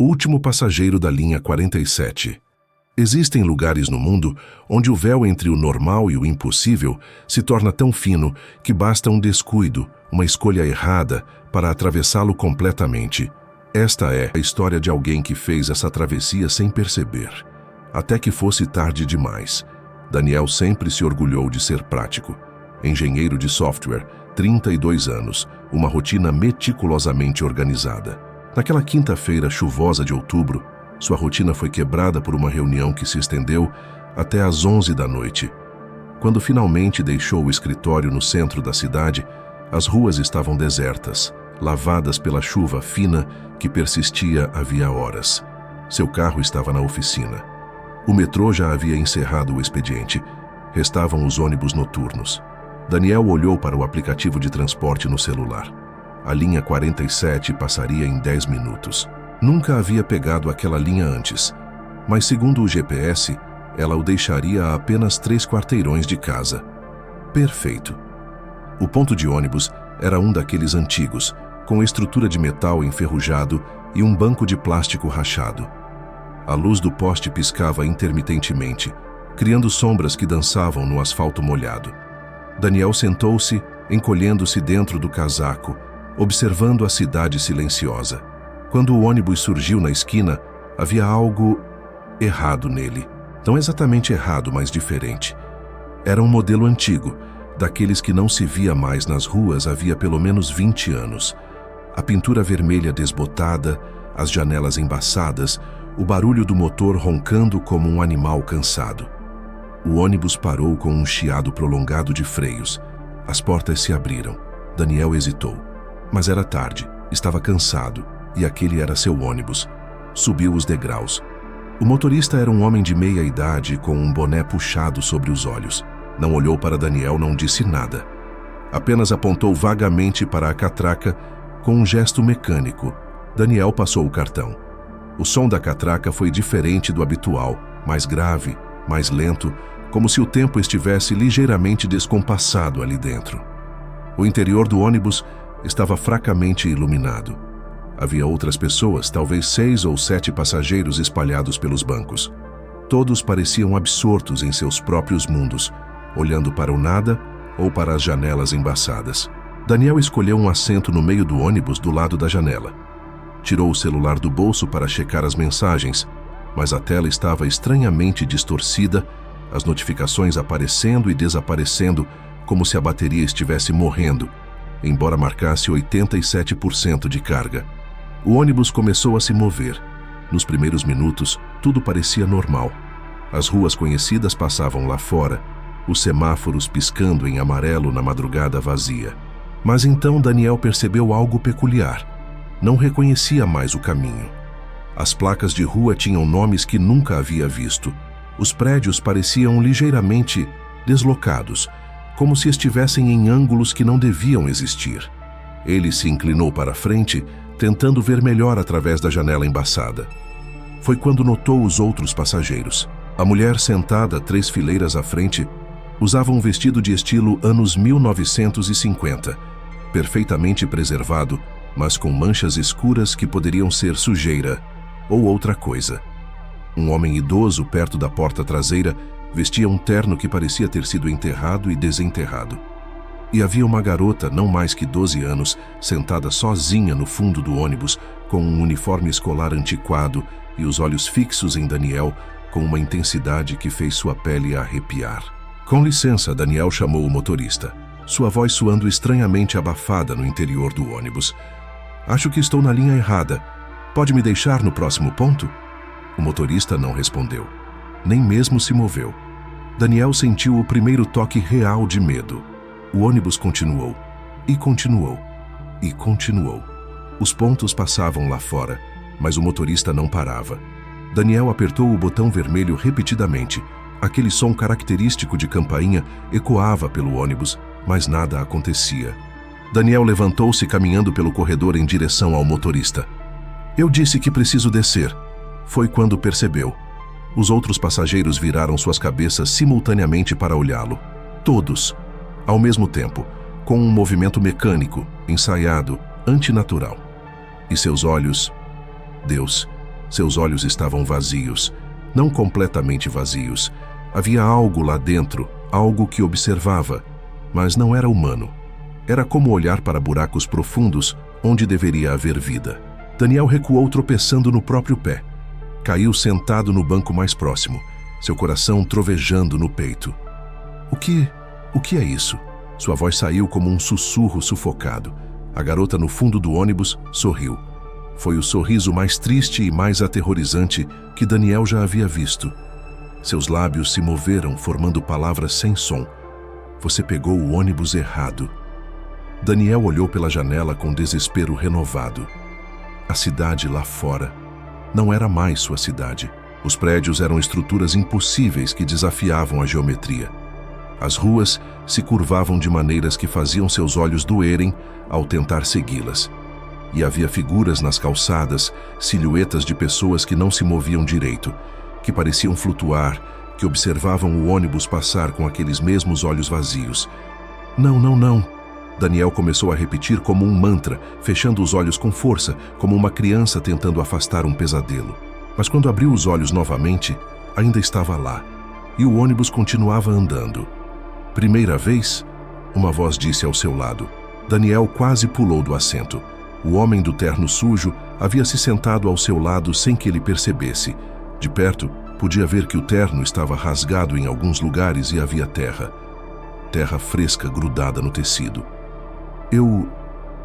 Último passageiro da linha 47. Existem lugares no mundo onde o véu entre o normal e o impossível se torna tão fino que basta um descuido, uma escolha errada, para atravessá-lo completamente. Esta é a história de alguém que fez essa travessia sem perceber, até que fosse tarde demais. Daniel sempre se orgulhou de ser prático. Engenheiro de software, 32 anos, uma rotina meticulosamente organizada. Naquela quinta-feira chuvosa de outubro, sua rotina foi quebrada por uma reunião que se estendeu até às 11 da noite. Quando finalmente deixou o escritório no centro da cidade, as ruas estavam desertas, lavadas pela chuva fina que persistia havia horas. Seu carro estava na oficina. O metrô já havia encerrado o expediente. Restavam os ônibus noturnos. Daniel olhou para o aplicativo de transporte no celular. A linha 47 passaria em 10 minutos. Nunca havia pegado aquela linha antes, mas segundo o GPS, ela o deixaria a apenas 3 quarteirões de casa. Perfeito. O ponto de ônibus era um daqueles antigos, com estrutura de metal enferrujado e um banco de plástico rachado. A luz do poste piscava intermitentemente, criando sombras que dançavam no asfalto molhado. Daniel sentou-se, encolhendo-se dentro do casaco, observando a cidade silenciosa. Quando o ônibus surgiu na esquina, havia algo errado nele. Não exatamente errado, mas diferente. Era um modelo antigo, daqueles que não se via mais nas ruas havia pelo menos 20 anos. A pintura vermelha desbotada, as janelas embaçadas, o barulho do motor roncando como um animal cansado. O ônibus parou com um chiado prolongado de freios. As portas se abriram. Daniel hesitou. Mas era tarde, estava cansado. E aquele era seu ônibus. Subiu os degraus. O motorista era um homem de meia idade com um boné puxado sobre os olhos. Não olhou para Daniel, não disse nada. Apenas apontou vagamente para a catraca com um gesto mecânico. Daniel passou o cartão. O som da catraca foi diferente do habitual, mais grave, mais lento, como se o tempo estivesse ligeiramente descompassado ali dentro. O interior do ônibus estava fracamente iluminado. Havia outras pessoas, talvez 6 ou 7 passageiros espalhados pelos bancos. Todos pareciam absortos em seus próprios mundos, olhando para o nada ou para as janelas embaçadas. Daniel escolheu um assento no meio do ônibus do lado da janela. Tirou o celular do bolso para checar as mensagens, mas a tela estava estranhamente distorcida, as notificações aparecendo e desaparecendo como se a bateria estivesse morrendo, embora marcasse 87% de carga. O ônibus começou a se mover. Nos primeiros minutos, tudo parecia normal. As ruas conhecidas passavam lá fora, os semáforos piscando em amarelo na madrugada vazia. Mas então Daniel percebeu algo peculiar. Não reconhecia mais o caminho. As placas de rua tinham nomes que nunca havia visto. Os prédios pareciam ligeiramente deslocados, como se estivessem em ângulos que não deviam existir. Ele se inclinou para a frente, tentando ver melhor através da janela embaçada. Foi quando notou os outros passageiros. A mulher sentada 3 fileiras à frente usava um vestido de estilo anos 1950, perfeitamente preservado, mas com manchas escuras que poderiam ser sujeira ou outra coisa. Um homem idoso perto da porta traseira vestia um terno que parecia ter sido enterrado e desenterrado. E havia uma garota, não mais que 12 anos, sentada sozinha no fundo do ônibus, com um uniforme escolar antiquado e os olhos fixos em Daniel, com uma intensidade que fez sua pele arrepiar. Com licença, Daniel chamou o motorista, sua voz soando estranhamente abafada no interior do ônibus. Acho que estou na linha errada. Pode me deixar no próximo ponto? O motorista não respondeu. Nem mesmo se moveu. Daniel sentiu o primeiro toque real de medo. O ônibus continuou, e continuou, e continuou. Os pontos passavam lá fora, mas o motorista não parava. Daniel apertou o botão vermelho repetidamente. Aquele som característico de campainha ecoava pelo ônibus, mas nada acontecia. Daniel levantou-se caminhando pelo corredor em direção ao motorista. Eu disse que preciso descer. Foi quando percebeu. Os outros passageiros viraram suas cabeças simultaneamente para olhá-lo. Todos, ao mesmo tempo, com um movimento mecânico, ensaiado, antinatural. E seus olhos, Deus, Seus olhos estavam vazios, não completamente vazios. Havia algo lá dentro, algo que observava, mas não era humano. Era como olhar para buracos profundos onde deveria haver vida. Daniel recuou tropeçando no próprio pé. Caiu sentado no banco mais próximo, seu coração trovejando no peito. O que é isso? Sua voz saiu como um sussurro sufocado. A garota no fundo do ônibus sorriu. Foi o sorriso mais triste e mais aterrorizante que Daniel já havia visto. Seus lábios se moveram, formando palavras sem som. Você pegou o ônibus errado. Daniel olhou pela janela com desespero renovado. A cidade lá fora não era mais sua cidade. Os prédios eram estruturas impossíveis que desafiavam a geometria. As ruas se curvavam de maneiras que faziam seus olhos doerem ao tentar segui-las. E havia figuras nas calçadas, silhuetas de pessoas que não se moviam direito, que pareciam flutuar, que observavam o ônibus passar com aqueles mesmos olhos vazios. Não, não, não. Daniel começou a repetir como um mantra, fechando os olhos com força, como uma criança tentando afastar um pesadelo. Mas quando abriu os olhos novamente, ainda estava lá, e o ônibus continuava andando. Primeira vez? Uma voz disse ao seu lado. Daniel quase pulou do assento. O homem do terno sujo havia se sentado ao seu lado sem que ele percebesse. De perto, podia ver que o terno estava rasgado em alguns lugares e havia terra. Terra fresca grudada no tecido. Eu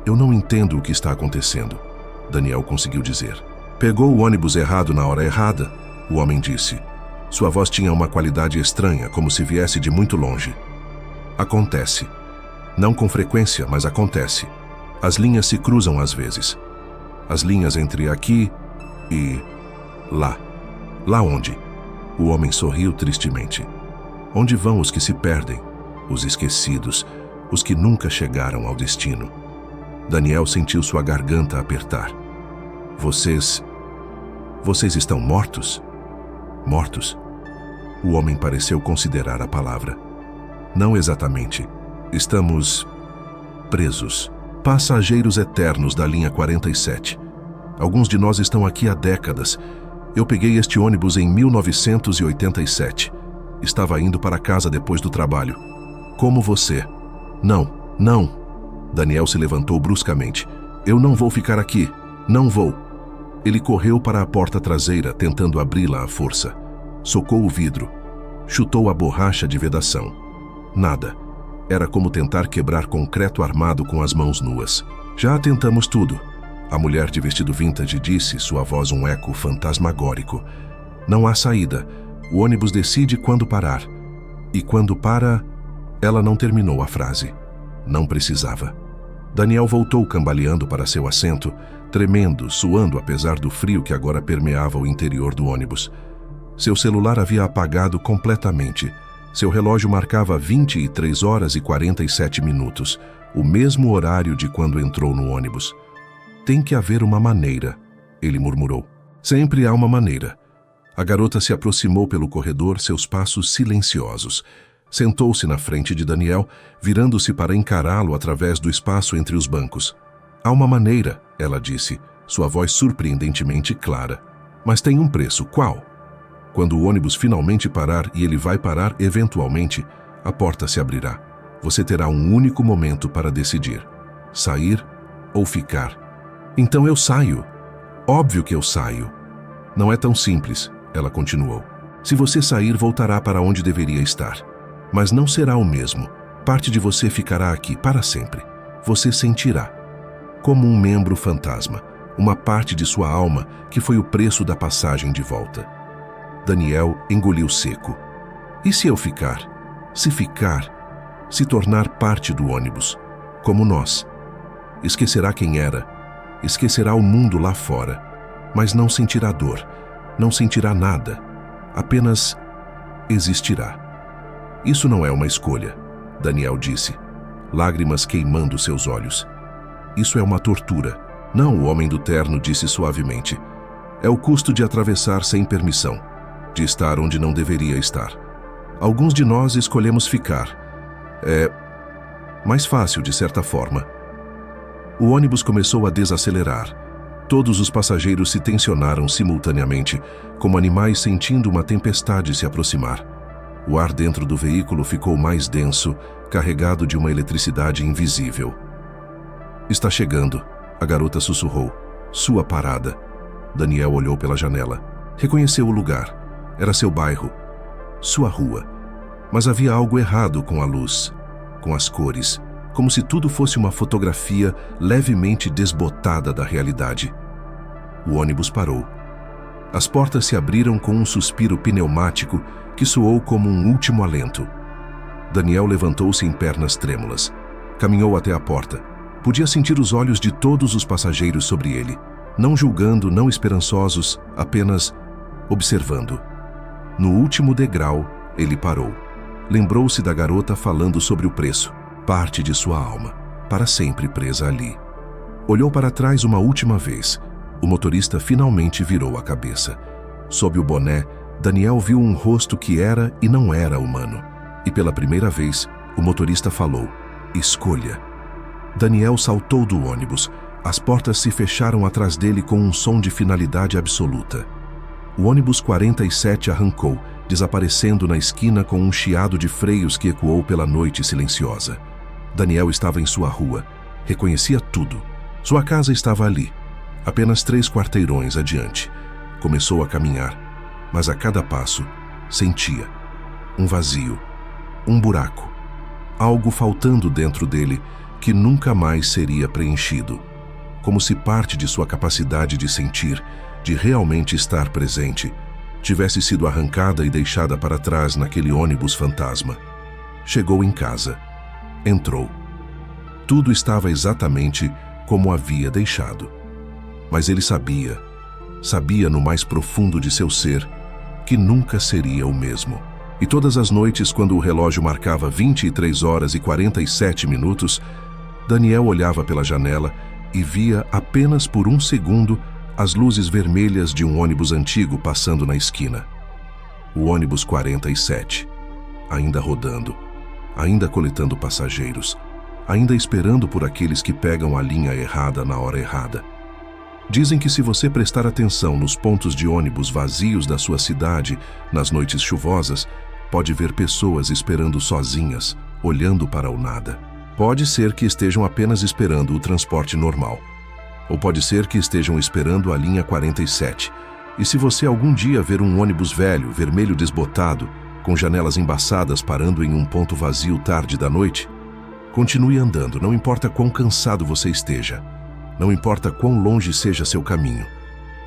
não entendo o que está acontecendo, Daniel conseguiu dizer. Pegou o ônibus errado na hora errada, o homem disse. Sua voz tinha uma qualidade estranha, como se viesse de muito longe. Acontece. Não com frequência, mas acontece. As linhas se cruzam às vezes. As linhas entre aqui e lá. Lá onde? O homem sorriu tristemente. Onde vão os que se perdem? Os esquecidos, os que nunca chegaram ao destino. Daniel sentiu sua garganta apertar. Vocês estão mortos? Mortos? O homem pareceu considerar a palavra. Não exatamente. Estamos presos. Passageiros eternos da linha 47. Alguns de nós estão aqui há décadas. Eu peguei este ônibus em 1987. Estava indo para casa depois do trabalho. Como você. Não, não. Daniel se levantou bruscamente. Eu não vou ficar aqui. Não vou. Ele correu para a porta traseira, tentando abri-la à força. Socou o vidro. Chutou a borracha de vedação. Nada. Era como tentar quebrar concreto armado com as mãos nuas. Já tentamos tudo. A mulher de vestido vintage disse, sua voz um eco fantasmagórico. Não há saída. O ônibus decide quando parar. E quando para... Ela não terminou a frase. Não precisava. Daniel voltou cambaleando para seu assento, tremendo, suando apesar do frio que agora permeava o interior do ônibus. Seu celular havia apagado completamente. Seu relógio marcava 23 horas e 47 minutos, o mesmo horário de quando entrou no ônibus. Tem que haver uma maneira, ele murmurou. Sempre há uma maneira. A garota se aproximou pelo corredor, seus passos silenciosos. Sentou-se na frente de Daniel, virando-se para encará-lo através do espaço entre os bancos. Há uma maneira, ela disse, sua voz surpreendentemente clara. Mas tem um preço, qual? Quando o ônibus finalmente parar, e ele vai parar eventualmente, a porta se abrirá. Você terá um único momento para decidir. Sair ou ficar. Então eu saio. Óbvio que eu saio. Não é tão simples, ela continuou. Se você sair, voltará para onde deveria estar. Mas não será o mesmo. Parte de você ficará aqui para sempre. Você sentirá. Como um membro fantasma. Uma parte de sua alma que foi o preço da passagem de volta. Daniel engoliu seco. E se eu ficar? Se ficar, se tornar parte do ônibus, como nós. Esquecerá quem era, esquecerá o mundo lá fora, mas não sentirá dor, não sentirá nada, apenas existirá. Isso não é uma escolha, Daniel disse, lágrimas queimando seus olhos. Isso é uma tortura. Não, o homem do terno disse suavemente. É o custo de atravessar sem permissão, de estar onde não deveria estar. Alguns de nós escolhemos ficar. É mais fácil, de certa forma. O ônibus começou a desacelerar. Todos os passageiros se tensionaram simultaneamente, como animais sentindo uma tempestade se aproximar. O ar dentro do veículo ficou mais denso, carregado de uma eletricidade invisível. "Está chegando", a garota sussurrou. "Sua parada." Daniel olhou pela janela. Reconheceu o lugar. Era seu bairro, sua rua. Mas havia algo errado com a luz, com as cores, como se tudo fosse uma fotografia levemente desbotada da realidade. O ônibus parou. As portas se abriram com um suspiro pneumático que soou como um último alento. Daniel levantou-se em pernas trêmulas. Caminhou até a porta. Podia sentir os olhos de todos os passageiros sobre ele, não julgando, não esperançosos, apenas observando. No último degrau, ele parou. Lembrou-se da garota falando sobre o preço, parte de sua alma, para sempre presa ali. Olhou para trás uma última vez. O motorista finalmente virou a cabeça. Sob o boné, Daniel viu um rosto que era e não era humano. E pela primeira vez, o motorista falou: "Escolha." Daniel saltou do ônibus. As portas se fecharam atrás dele com um som de finalidade absoluta. O ônibus 47 arrancou, desaparecendo na esquina com um chiado de freios que ecoou pela noite silenciosa. Daniel estava em sua rua. Reconhecia tudo. Sua casa estava ali, apenas 3 quarteirões adiante. Começou a caminhar, mas a cada passo sentia um vazio, um buraco, algo faltando dentro dele que nunca mais seria preenchido, como se parte de sua capacidade de sentir, de realmente estar presente, tivesse sido arrancada e deixada para trás naquele ônibus fantasma. Chegou em casa. Entrou. Tudo estava exatamente como havia deixado. Mas ele sabia no mais profundo de seu ser, que nunca seria o mesmo. E todas as noites, quando o relógio marcava 23 horas e 47 minutos, Daniel olhava pela janela e via apenas por um segundo as luzes vermelhas de um ônibus antigo passando na esquina. O ônibus 47, ainda rodando, ainda coletando passageiros, ainda esperando por aqueles que pegam a linha errada na hora errada. Dizem que se você prestar atenção nos pontos de ônibus vazios da sua cidade, nas noites chuvosas, pode ver pessoas esperando sozinhas, olhando para o nada. Pode ser que estejam apenas esperando o transporte normal. Ou pode ser que estejam esperando a linha 47. E se você algum dia ver um ônibus velho, vermelho desbotado, com janelas embaçadas parando em um ponto vazio tarde da noite, continue andando, não importa quão cansado você esteja. Não importa quão longe seja seu caminho.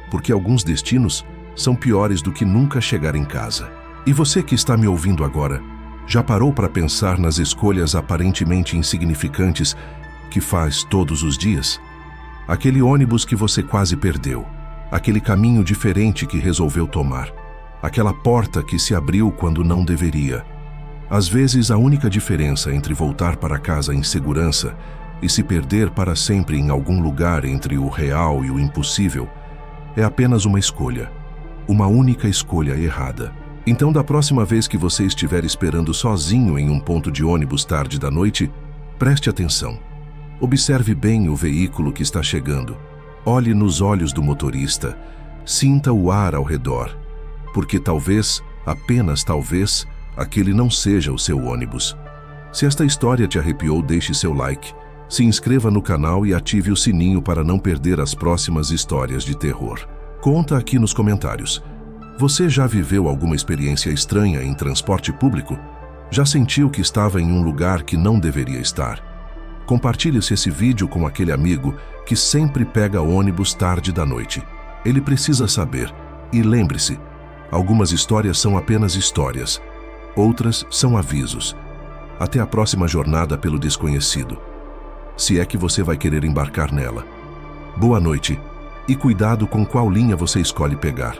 Porque alguns destinos são piores do que nunca chegar em casa. E você que está me ouvindo agora, já parou para pensar nas escolhas aparentemente insignificantes que faz todos os dias? Aquele ônibus que você quase perdeu, aquele caminho diferente que resolveu tomar, aquela porta que se abriu quando não deveria. Às vezes, a única diferença entre voltar para casa em segurança e se perder para sempre em algum lugar entre o real e o impossível é apenas uma escolha, uma única escolha errada. Então, da próxima vez que você estiver esperando sozinho em um ponto de ônibus tarde da noite, preste atenção. Observe bem o veículo que está chegando. Olhe nos olhos do motorista. Sinta o ar ao redor. Porque talvez, apenas talvez, aquele não seja o seu ônibus. Se esta história te arrepiou, deixe seu like. Se inscreva no canal e ative o sininho para não perder as próximas histórias de terror. Conta aqui nos comentários. Você já viveu alguma experiência estranha em transporte público? Já sentiu que estava em um lugar que não deveria estar? Compartilhe esse vídeo com aquele amigo que sempre pega ônibus tarde da noite. Ele precisa saber. E lembre-se, algumas histórias são apenas histórias. Outras são avisos. Até a próxima jornada pelo desconhecido. Se é que você vai querer embarcar nela. Boa noite e cuidado com qual linha você escolhe pegar.